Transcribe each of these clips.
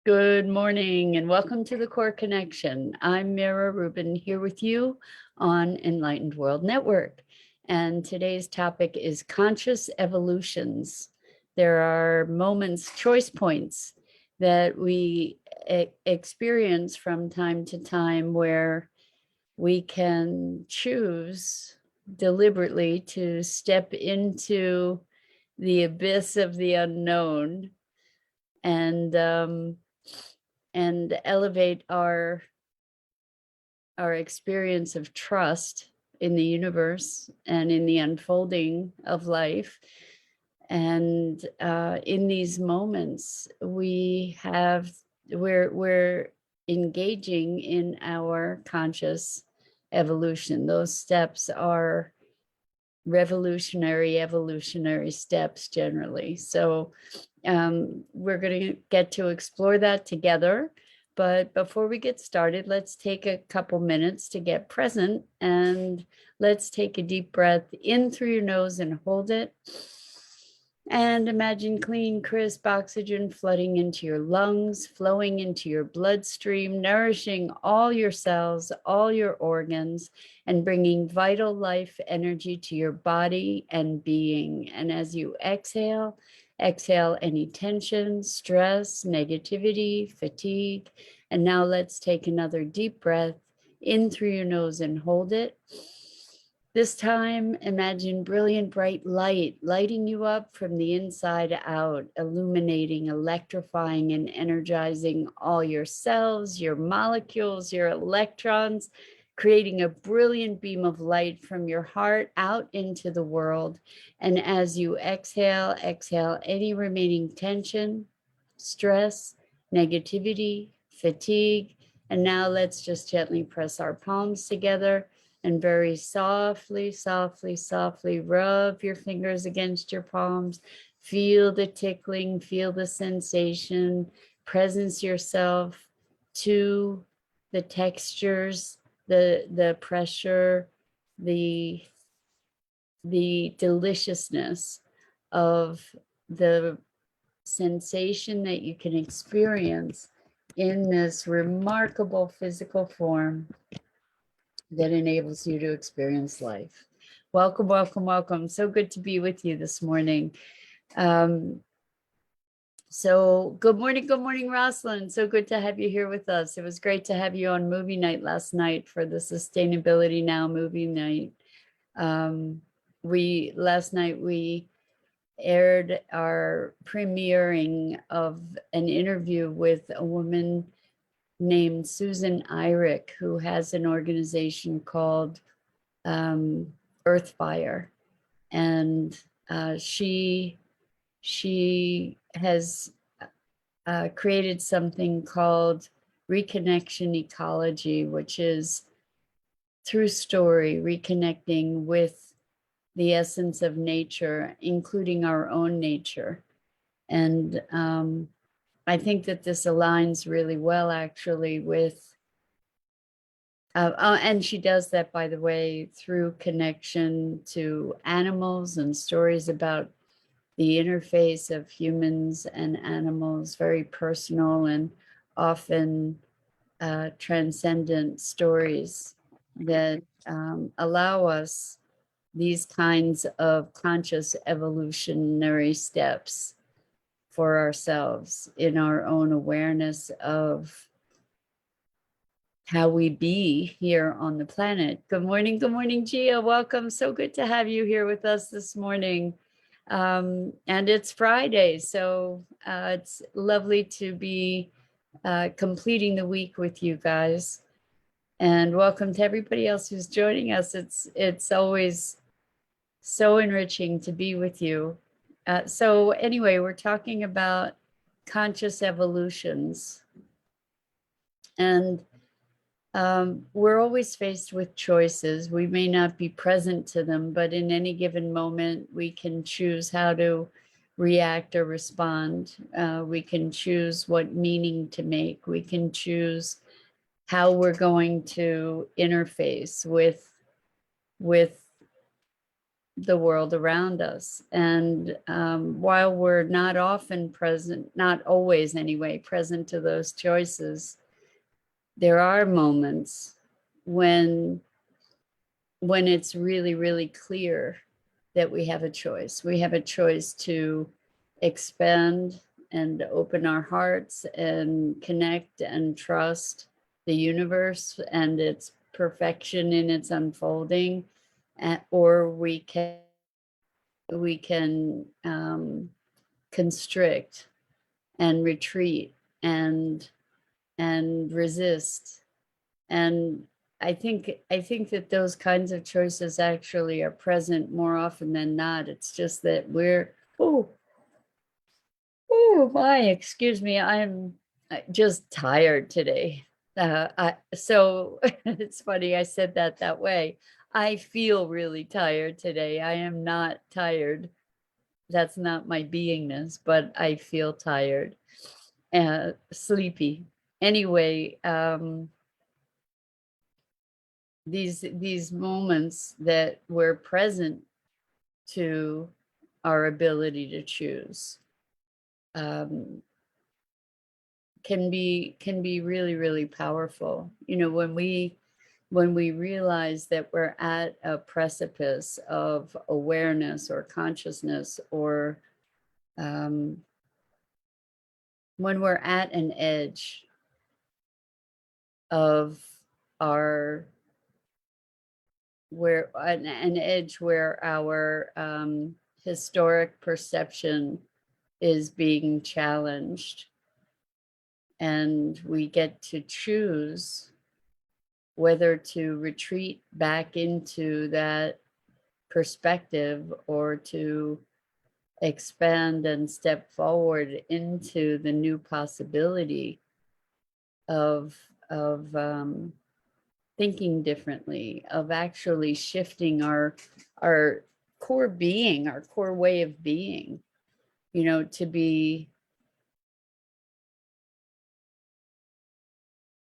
Good morning and welcome to the Core Connection. I'm Mira Rubin here with you on Enlightened World Network. And today's topic is conscious evolutions. There are moments, choice points that we experience from time to time where we can choose deliberately to step into the abyss of the unknown and elevate our experience of trust in the universe and in the unfolding of life. And in these moments, we're engaging in our conscious evolution. Those steps are revolutionary, evolutionary steps generally. So we're going to get to explore that together. But before we get started, let's take a couple minutes to get present, and let's take a deep breath in through your nose and hold it. And imagine clean, crisp oxygen flooding into your lungs, flowing into your bloodstream, nourishing all your cells, all your organs, and bringing vital life energy to your body and being. And as you exhale, exhale any tension, stress, negativity, fatigue. And now let's take another deep breath in through your nose and hold it. This time, imagine brilliant, bright light lighting you up from the inside out, illuminating, electrifying, and energizing all your cells, your molecules, your electrons, creating a brilliant beam of light from your heart out into the world. And as you exhale, exhale any remaining tension, stress, negativity, fatigue. And now let's just gently press our palms together and very softly, softly, softly rub your fingers against your palms. Feel the tickling, feel the sensation, presence yourself to the textures, the pressure, the deliciousness of the sensation that you can experience in this remarkable physical form that enables you to experience life. Welcome, welcome, welcome. So good to be with you this morning. So good morning, Rosalind. So good to have you here with us. It was great to have you on movie night last night for the Sustainability Now movie night. Last night we aired our premiering of an interview with a woman named Susan Eyrich, who has an organization called Earthfire, and she has created something called Reconnection Ecology, which is through story, reconnecting with the essence of nature, including our own nature. And I think that this aligns really well, actually, with and she does that, by the way, through connection to animals and stories about the interface of humans and animals, very personal and often transcendent stories that allow us these kinds of conscious evolutionary steps for ourselves in our own awareness of how we be here on the planet. Good morning, Gia. Welcome. So good to have you here with us this morning. And it's Friday, so it's lovely to be completing the week with you guys. And welcome to everybody else who's joining us. It's always so enriching to be with you. So anyway, we're talking about conscious evolutions. And we're always faced with choices. We may not be present to them, but in any given moment, we can choose how to react or respond. We can choose what meaning to make. We can choose how we're going to interface with the world around us. And while we're not often present, not always anyway, present to those choices, there are moments when it's really, really clear that we have a choice. We have a choice to expand and open our hearts and connect and trust the universe and its perfection in its unfolding, or we can constrict and retreat and resist. And I think that those kinds of choices actually are present more often than not. It's just that we're excuse me, I'm just tired today. So it's funny I said that way. I feel really tired today. I am not tired. That's not my beingness, but I feel tired, sleepy. Anyway, these moments that we're present to our ability to choose, um, can be really, really powerful. You know, when we realize that we're at a precipice of awareness or consciousness, or when we're at an edge of our where an edge where our historic perception is being challenged, and we get to choose whether to retreat back into that perspective or to expand and step forward into the new possibility of thinking differently, of actually shifting our core being, our core way of being, you know, to be,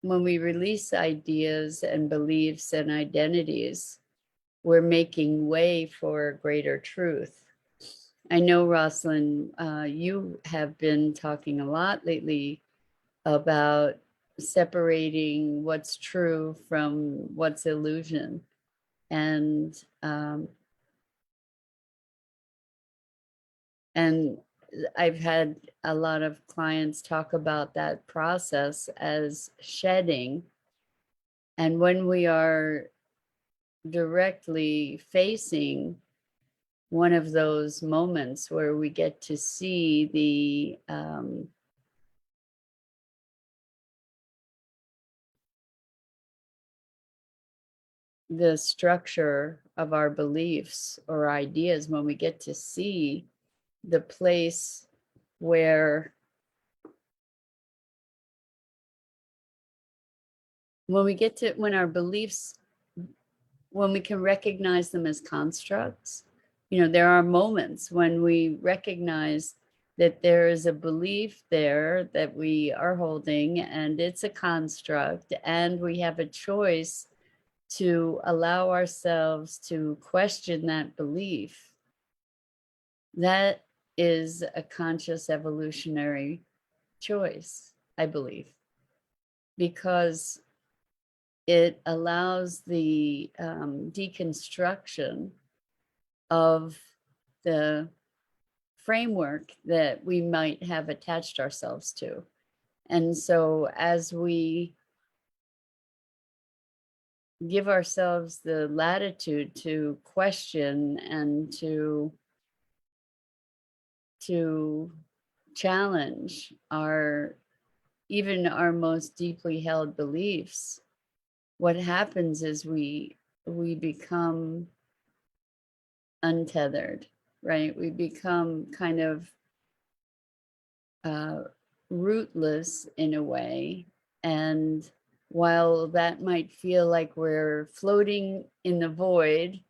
when we release ideas and beliefs and identities, we're making way for greater truth. I know, Rosalind, you have been talking a lot lately about separating what's true from what's illusion. And and I've had a lot of clients talk about that process as shedding. And when we are directly facing one of those moments where we get to see the structure of our beliefs or ideas, when we get to see the place where, when our beliefs, when we can recognize them as constructs. You know, there are moments when we recognize that there is a belief there that we are holding, and it's a construct, and we have a choice to allow ourselves to question that belief. That is a conscious evolutionary choice, I believe, because it allows the deconstruction of the framework that we might have attached ourselves to. And so as we give ourselves the latitude to question and to challenge even our most deeply held beliefs, what happens is we become untethered, right? We become kind of rootless in a way. And while that might feel like we're floating in the void,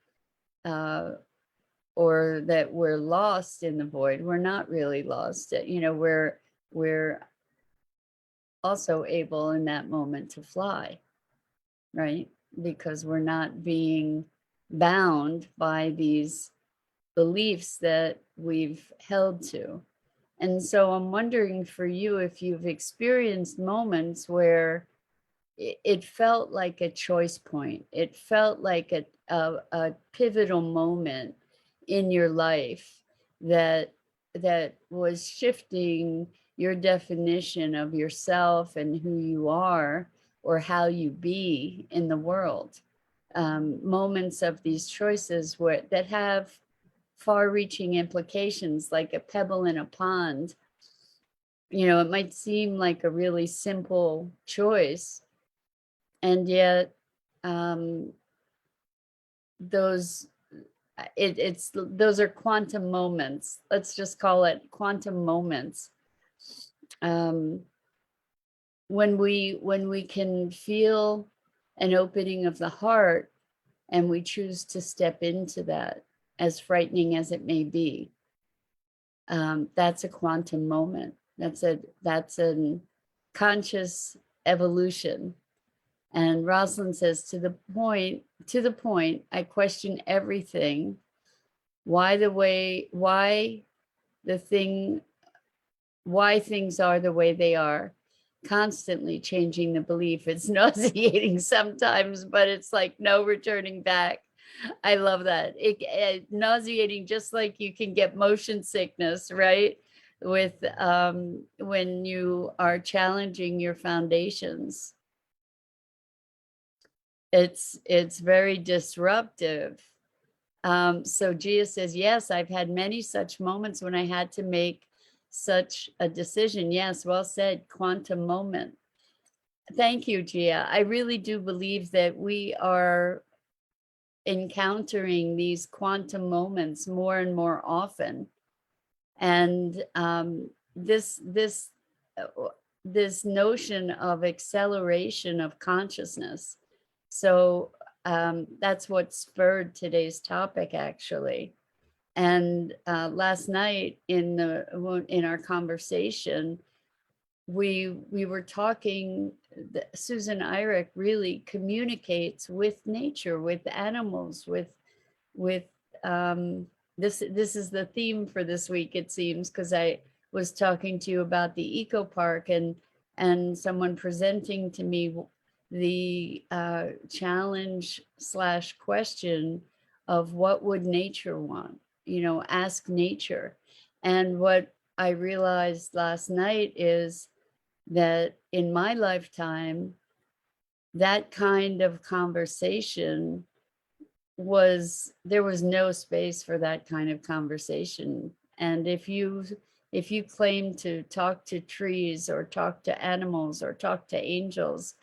or that we're lost in the void, we're not really lost. You know, we're also able in that moment to fly, right? Because we're not being bound by these beliefs that we've held to. And so I'm wondering for you if you've experienced moments where it felt like a choice point. It felt like a pivotal moment in your life that was shifting your definition of yourself and who you are or how you be in the world. Moments of these choices that have far-reaching implications, like a pebble in a pond. It might seem like a really simple choice, and yet um, those those are quantum moments. Let's just call it quantum moments. um, when we can feel an opening of the heart and we choose to step into that, as frightening as it may be, that's a quantum moment. That's a conscious evolution. And Rosalind says, to the point, I question everything. Why things are the way they are, constantly changing the belief. It's nauseating sometimes, but it's like no returning back. I love that. Nauseating, just like you can get motion sickness, right? With when you are challenging your foundations. It's very disruptive. So Gia says, yes, I've had many such moments when I had to make such a decision. Yes, well said, quantum moment. Thank you, Gia. I really do believe that we are encountering these quantum moments more and more often. And this notion of acceleration of consciousness. So that's what spurred today's topic, actually. And last night in our conversation, we were talking. Susan Eyrich really communicates with nature, with animals, with this is the theme for this week, it seems, because I was talking to you about the eco park and someone presenting to me the challenge / question of what would nature want, ask nature. And what I realized last night is that in my lifetime, that kind of conversation there was no space for that kind of conversation. And if you claim to talk to trees or talk to animals or talk to angels,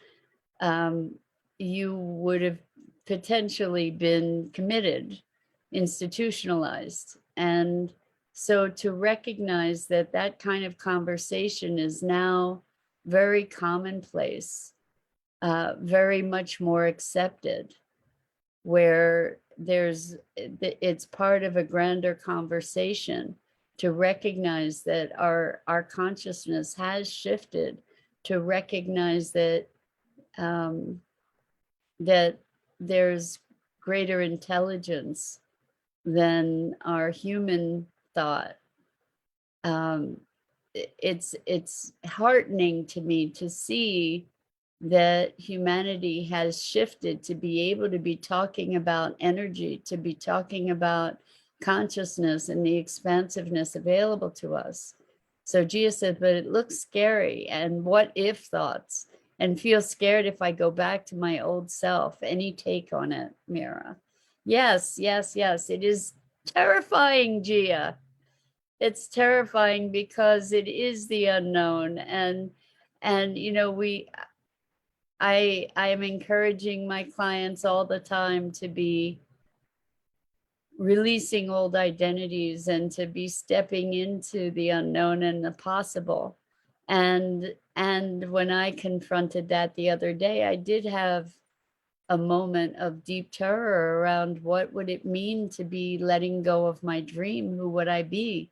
you would have potentially been committed, institutionalized. And so to recognize that that kind of conversation is now very commonplace, very much more accepted, where it's part of a grander conversation to recognize that our consciousness has shifted, to recognize that that there's greater intelligence than our human thought. It's heartening to me to see that humanity has shifted to be able to be talking about energy, to be talking about consciousness and the expansiveness available to us. So Gia said, but it looks scary, and what if thoughts, and feel scared if I go back to my old self. Any take on it, Mira? Yes, yes, yes. It is terrifying, Gia. It's terrifying because it is the unknown. And I am encouraging my clients all the time to be releasing old identities and to be stepping into the unknown and the possible. And when I confronted that the other day, I did have a moment of deep terror around what would it mean to be letting go of my dream? Who would I be?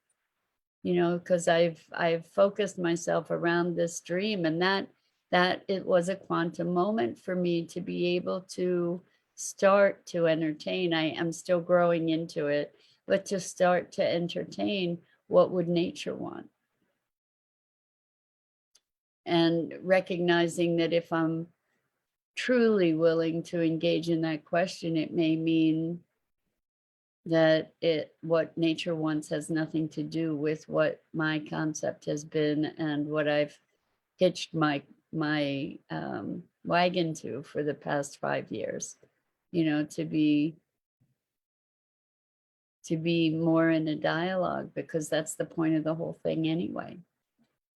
Because I've focused myself around this dream, and that it was a quantum moment for me to be able to start to entertain. I am still growing into it, but to start to entertain what would nature want. And recognizing that if I'm truly willing to engage in that question, it may mean that what nature wants has nothing to do with what my concept has been and what I've hitched my wagon to for the past 5 years. To be more in a dialogue, because that's the point of the whole thing anyway.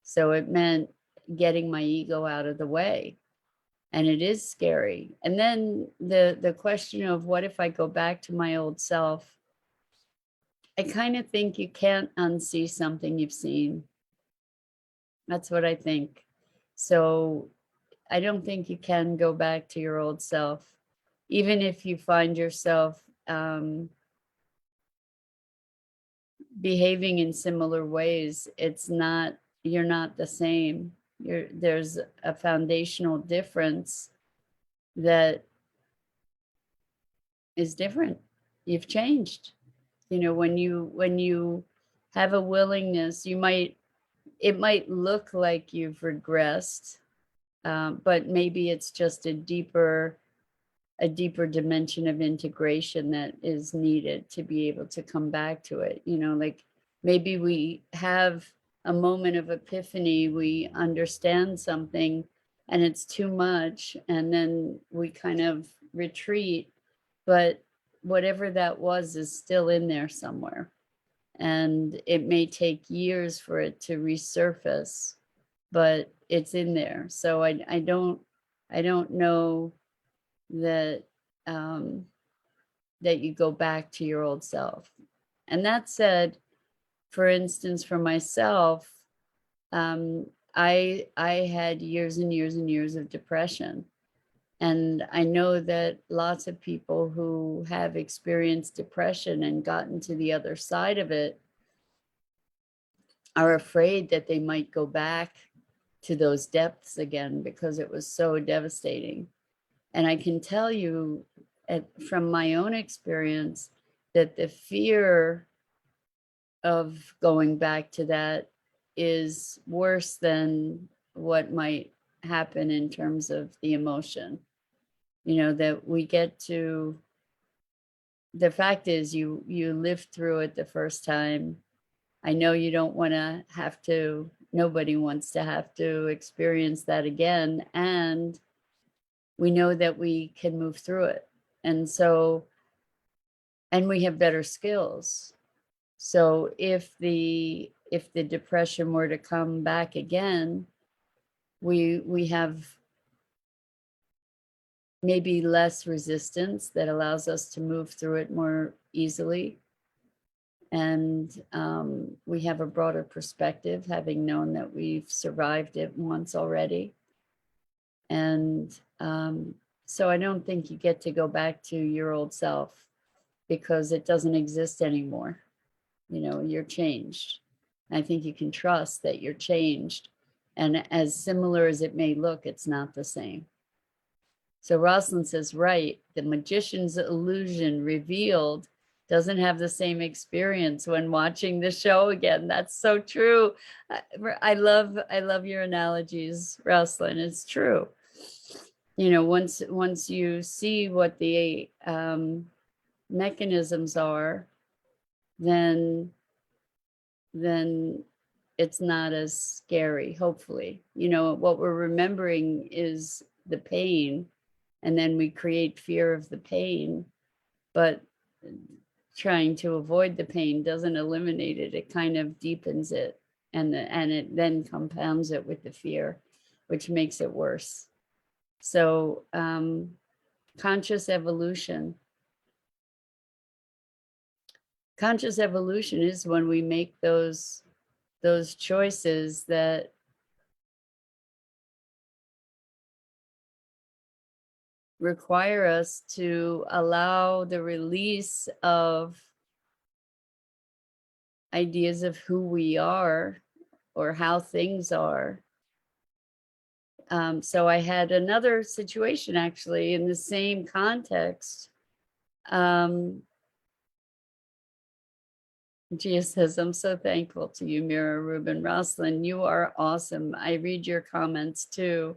So it meant getting my ego out of the way. And it is scary. And then the question of what if I go back to my old self? I kind of think you can't unsee something you've seen. That's what I think. So I don't think you can go back to your old self, even if you find yourself behaving in similar ways. You're not the same. There's a foundational difference that is different. You've changed. When you have a willingness, it might look like you've regressed, but maybe it's just a deeper dimension of integration that is needed to be able to come back to it. Like maybe we have a moment of epiphany, we understand something and it's too much, and then we kind of retreat, but whatever that was is still in there somewhere, and it may take years for it to resurface, but it's in there. So I don't know that that you go back to your old self. And that said, for instance, for myself, I had years and years and years of depression. And I know that lots of people who have experienced depression and gotten to the other side of it are afraid that they might go back to those depths again because it was so devastating. And I can tell you from my own experience that the fear of going back to that is worse than what might happen in terms of the emotion. That we get to, the fact is you lived through it the first time. I know you don't want to have to, nobody wants to have to experience that again. And we know that we can move through it. And we have better skills. So if the depression were to come back again, we have maybe less resistance that allows us to move through it more easily. And we have a broader perspective, having known that we've survived it once already. And so I don't think you get to go back to your old self, because it doesn't exist anymore. You're changed. I think you can trust that you're changed. And as similar as it may look, it's not the same. So Rosalind says, right, the magician's illusion revealed doesn't have the same experience when watching the show again. That's so true. I love your analogies, Rosalind. It's true. Once you see what the mechanisms are, then it's not as scary, hopefully. What we're remembering is the pain, and then we create fear of the pain, but trying to avoid the pain doesn't eliminate it. It kind of deepens it, and it then compounds it with the fear, which makes it worse. So conscious evolution is when we make those choices that require us to allow the release of ideas of who we are or how things are. So I had another situation actually in the same context. Gia says, I'm so thankful to you, Mira, Rubin. Rosalind, you are awesome. I read your comments too.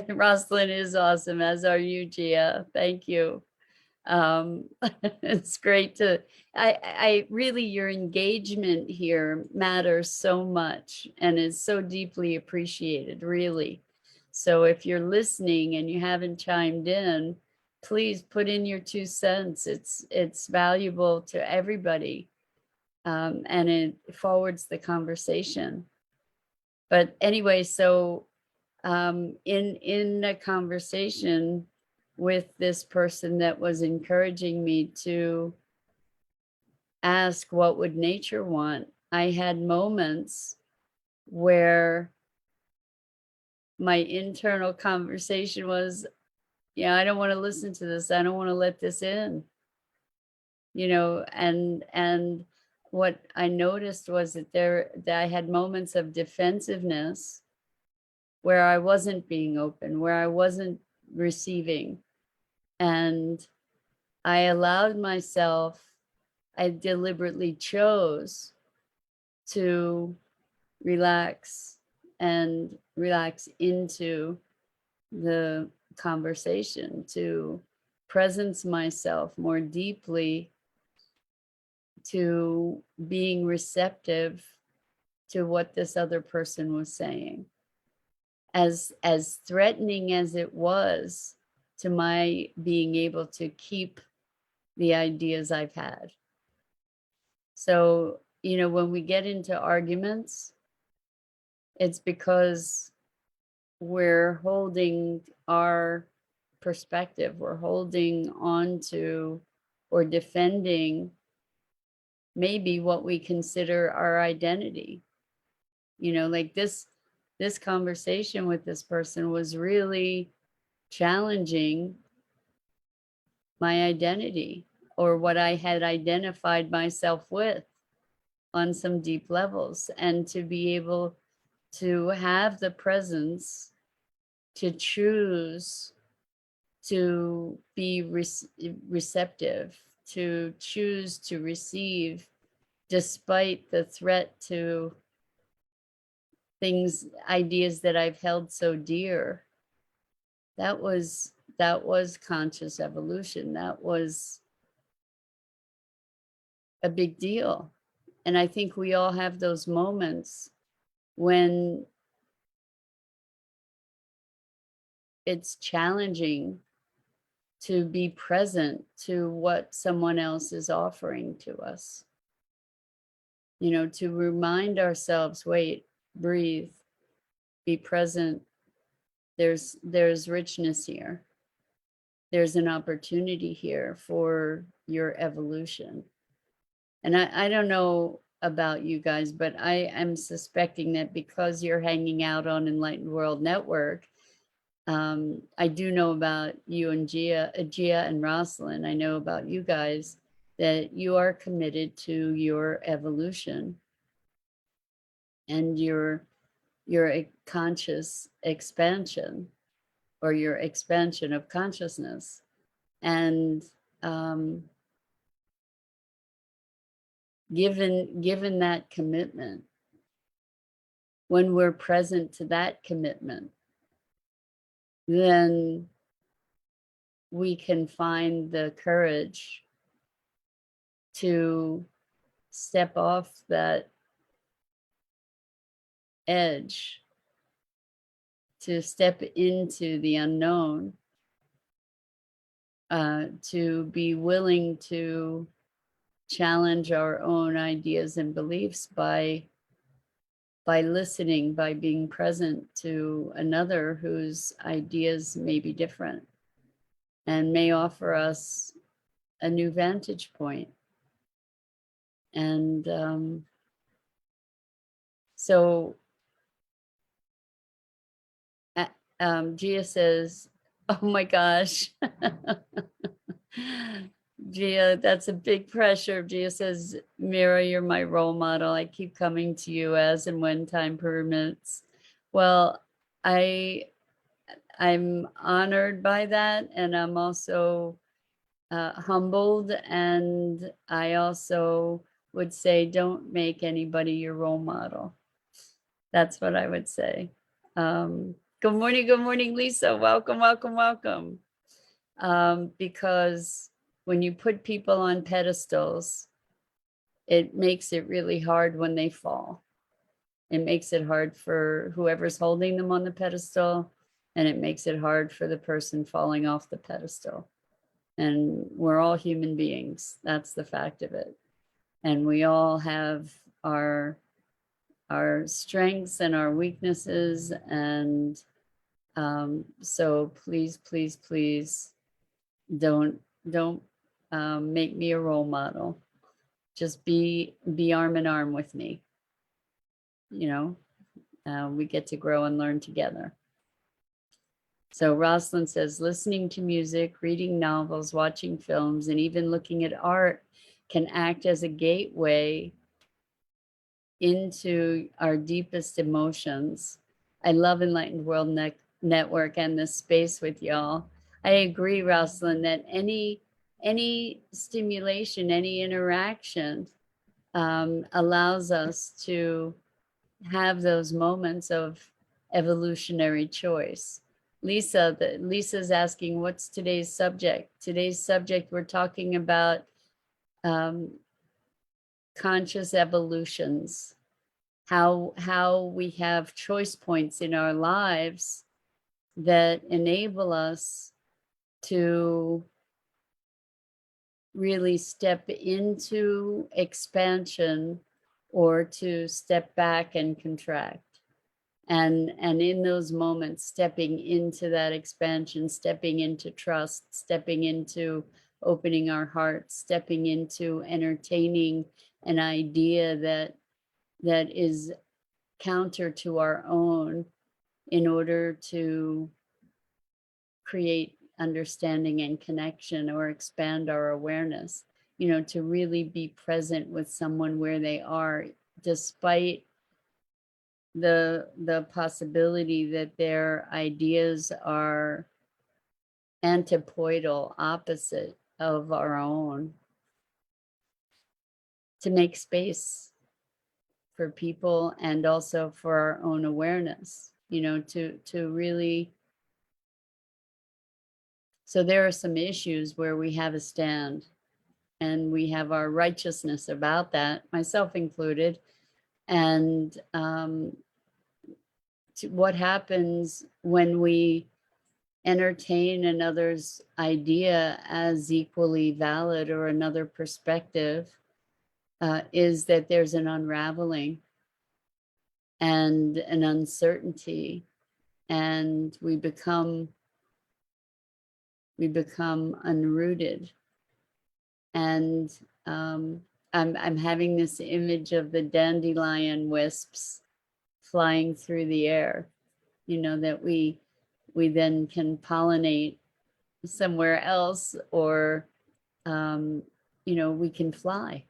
Rosalind is awesome, as are you, Gia. Thank you. It's great to, I really, your engagement here matters so much and is so deeply appreciated, really. So if you're listening and you haven't chimed in, please put in your 2 cents. It's valuable to everybody, and it forwards the conversation. But anyway, so in a conversation with this person that was encouraging me to ask what would nature want, I had moments where my internal conversation was, yeah, I don't want to listen to this. I don't want to let this in, and what I noticed was that I had moments of defensiveness where I wasn't being open, where I wasn't receiving. And I allowed myself, I deliberately chose to relax and relax into the conversation, to presence myself more deeply to being receptive to what this other person was saying. As threatening as it was to my being able to keep the ideas I've had. So, when we get into arguments, it's because we're holding our perspective, we're holding on to or defending maybe what we consider our identity. Like this conversation with this person was really challenging my identity or what I had identified myself with on some deep levels, and to be able to have the presence to choose to be receptive, to choose to receive despite the threat to things, ideas that I've held so dear. That was conscious evolution. That was a big deal. And I think we all have those moments when it's challenging to be present to what someone else is offering to us. To remind ourselves, wait, breathe, be present. There's richness here. There's an opportunity here for your evolution. And I don't know about you guys, but I am suspecting that because you're hanging out on Enlightened World Network, I do know about you and Gia and Rosalind. I know about you guys that you are committed to your evolution and your conscious expansion, or your expansion of consciousness. And given that commitment, when we're present to that commitment, then we can find the courage to step off that edge, to step into the unknown, to be willing to challenge our own ideas and beliefs by listening, by being present to another whose ideas may be different and may offer us a new vantage point. And so Gia says, oh my gosh. Gia, that's a big pressure. Gia says, Mira, you're my role model. I keep coming to you as and when time permits. Well, I'm honored by that, and I'm also humbled, and I also would say, don't make anybody your role model. That's what I would say. Good morning, Lisa. Welcome, welcome, welcome. Because when you put people on pedestals, it makes it really hard when they fall. It makes it hard for whoever's holding them on the pedestal, and it makes it hard for the person falling off the pedestal. And we're all human beings. That's the fact of it. And we all have our strengths and our weaknesses. And so please, please, please don't make me a role model. Just be arm in arm with me. You know, we get to grow and learn together. So Rosalind says, listening to music, reading novels, watching films, and even looking at art can act as a gateway into our deepest emotions. I love Enlightened World Network and this space with y'all. I agree, Rosalind, that any stimulation, any interaction allows us to have those moments of evolutionary choice. Lisa's asking, what's today's subject? Today's subject, we're talking about conscious evolutions, how we have choice points in our lives that enable us to really step into expansion or to step back and contract. And in those moments, stepping into that expansion, stepping into trust, stepping into opening our hearts, stepping into entertaining an idea that is counter to our own in order to create understanding and connection or expand our awareness, you know, to really be present with someone where they are, despite the possibility that their ideas are antipodal, opposite of our own, to make space for people and also for our own awareness, you know, to really. So there are some issues where we have a stand and we have our righteousness about that, myself included. And what happens when we entertain another's idea as equally valid or another perspective is that there's an unraveling and an uncertainty, and we become unrooted. And I'm having this image of the dandelion wisps flying through the air, you know, that we then can pollinate somewhere else, or you know, we can fly.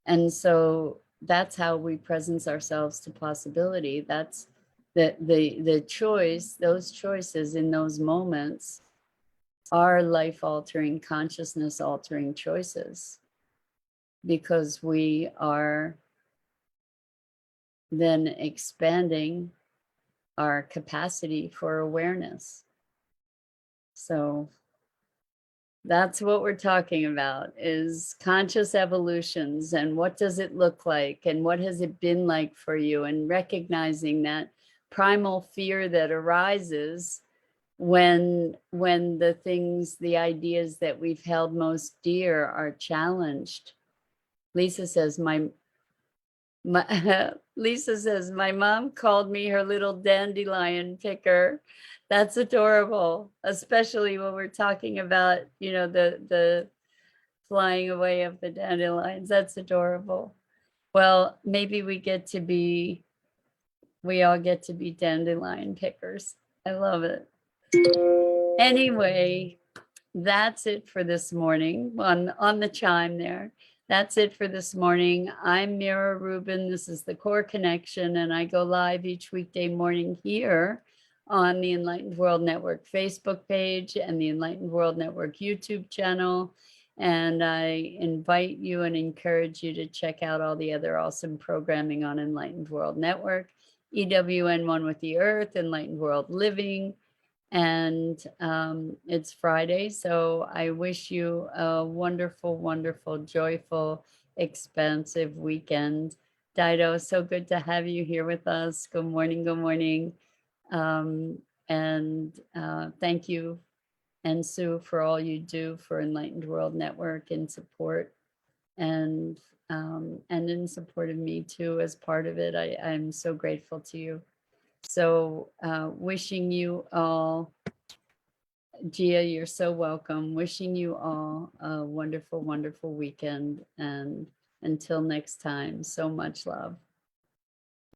And so that's how we presence ourselves to possibility. That's the choice. Those choices in those moments are life altering, consciousness altering choices, because we are then expanding our capacity for awareness. So that's what we're talking about, is conscious evolutions, and what does it look like, and what has it been like for you, and recognizing that primal fear that arises when the things, the ideas that we've held most dear are challenged. Lisa says, Lisa says, my mom called me her little dandelion picker. That's adorable, especially when we're talking about, you know, the flying away of the dandelions. That's adorable. Well, maybe we all get to be dandelion pickers. I love it. Anyway, that's it for this morning on the chime there. That's it for this morning. I'm Mira Rubin. This is the Core Connection, and I go live each weekday morning here on the Enlightened World Network Facebook page and the Enlightened World Network YouTube channel. And I invite you and encourage you to check out all the other awesome programming on Enlightened World Network, EWN One with the Earth, Enlightened World Living. And it's Friday, so I wish you a wonderful, wonderful, joyful, expansive weekend. Dido, so good to have you here with us. Good morning, good morning. Um, and thank you, and Sue, for all you do for Enlightened World Network and support, and in support of me too as part of it. I'm so grateful to you. So wishing you all, Gia, you're so welcome. Wishing you all a wonderful, wonderful weekend. And until next time, so much love.